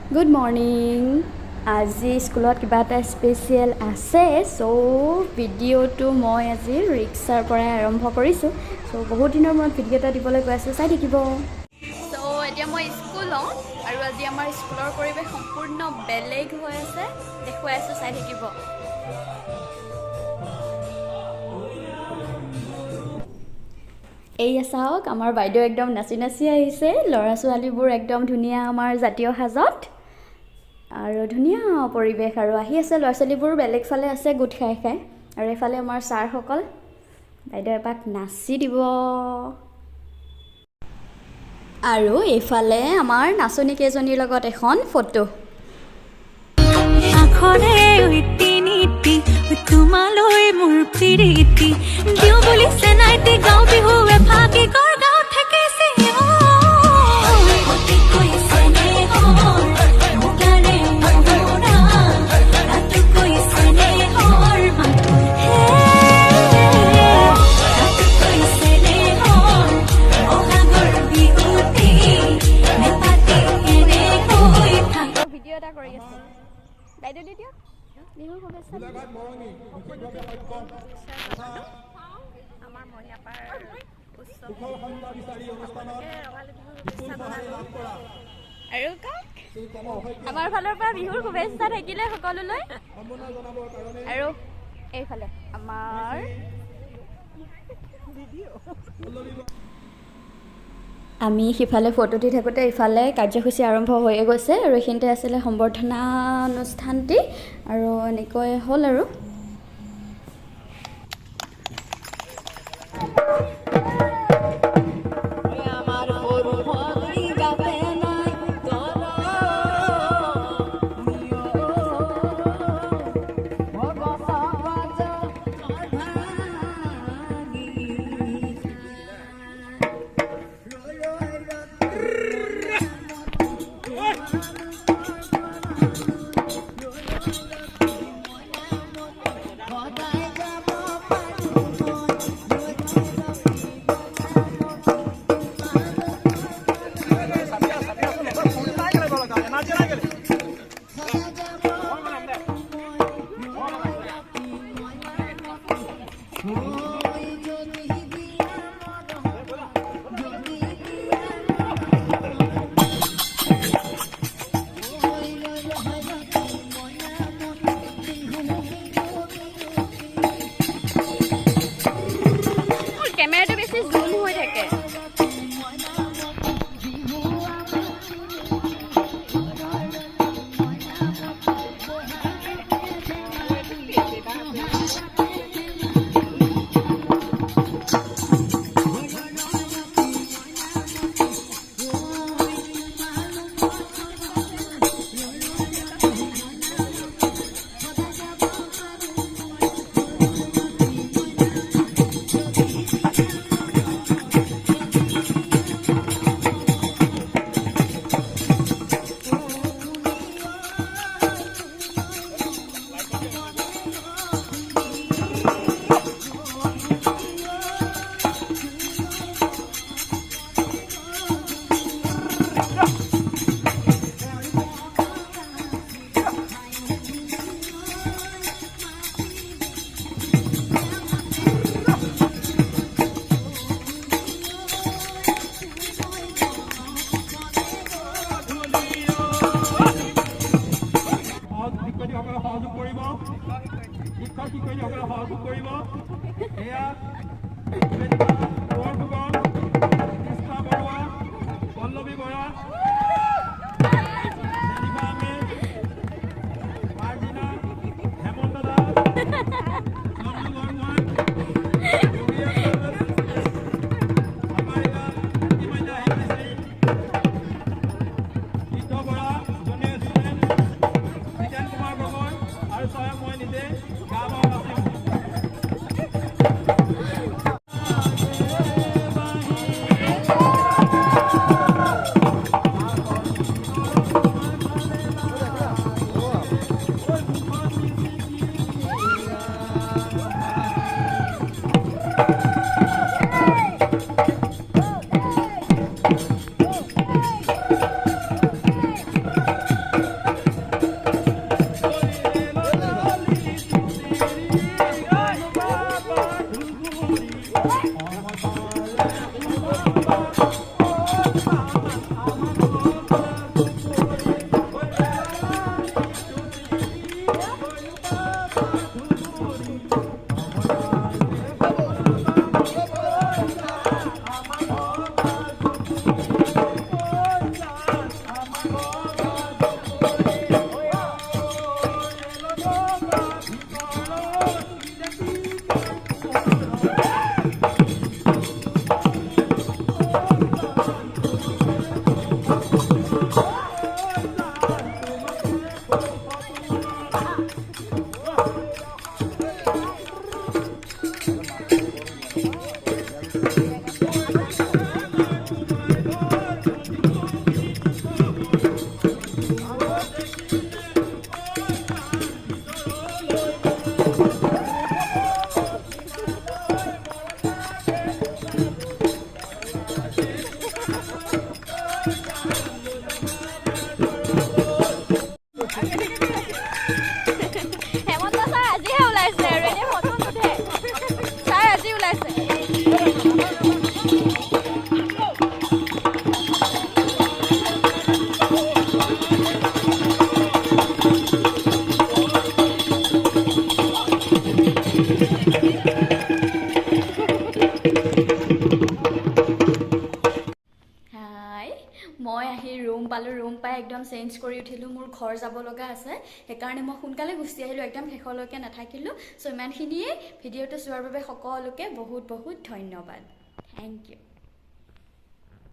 Good morning. আজি স্কুলত কিবা এটা স্পেচিয়েল আছে সো ভিডিঅ'টো মই আজি ৰিক্সাৰ পৰাই আৰম্ভ কৰিছোঁ সো বহুত দিনৰ মূৰত ভিডিঅ' এটা দিবলৈ কৈ আছোঁ চাই থাকিব সো এতিয়া মই স্কুলত আৰু আজি আমাৰ স্কুলৰ পৰিৱেশ সম্পূৰ্ণ বেলেগ হৈ আছে দেখুৱাই আছোঁ চাই থাকিব এই চাওক আমাৰ বাইদেউ একদম নাচি নাচি আহিছে ল'ৰা ছোৱালীবোৰ একদম ধুনীয়া আমাৰ জাতীয় সাজত আৰু ধুনীয়া পৰিৱেশ আৰু আহি আছে ল'ৰা ছোৱালীবোৰ বেলেগ ফালে আছে গোট খাই খাই আৰু এফালে আমাৰ ছাৰসকল বাইদেউ এপাক নাচি দিব আৰু এইফালে আমাৰ নাচনী কেইজনীৰ লগত এখন ফটো আখৰে ঐতি নীতি তোমালৈ মোৰ প্ৰীতি দিও বুলি চেনাইতি গাঁও বিহু এফাকি কৰ গাঁও থাকিছে ভিডিঅ' এটা কৰি আছে বাইদেউ দি দিয়ক বিহুৰ শুভেচ্ছা আমাৰ মহিয়াপাৰ আৰু আমাৰ ফালৰ পৰা বিহুৰ শুভেচ্ছা থাকিলে সকলোলৈ আৰু এইফালে আমাৰ আমি সিফালে ফটো দি থাকোঁতে ইফালে কাৰ্যসূচী আৰম্ভ হৈয়ে গৈছে আৰু এইখিনিতে আছিলে সম্বৰ্ধনা অনুষ্ঠানটি আৰু এনেকৈ হ'ল আৰু কেমেৰাটো বেছি জুম হৈ থাকে মই আহি ৰুম পালোঁ, ৰুম পাই একদম চেঞ্জ কৰি উঠিলোঁ, মোৰ ঘৰ যাব লগা আছে, সেইকাৰণে মই সোনকালে গুচি আহিলোঁ, একদম শেষলৈকে নাথাকিলোঁ। চ' ইমানখিনিয়ে, ভিডিঅ'টো চোৱাৰ বাবে সকলোকে বহুত বহুত ধন্যবাদ। Thank U.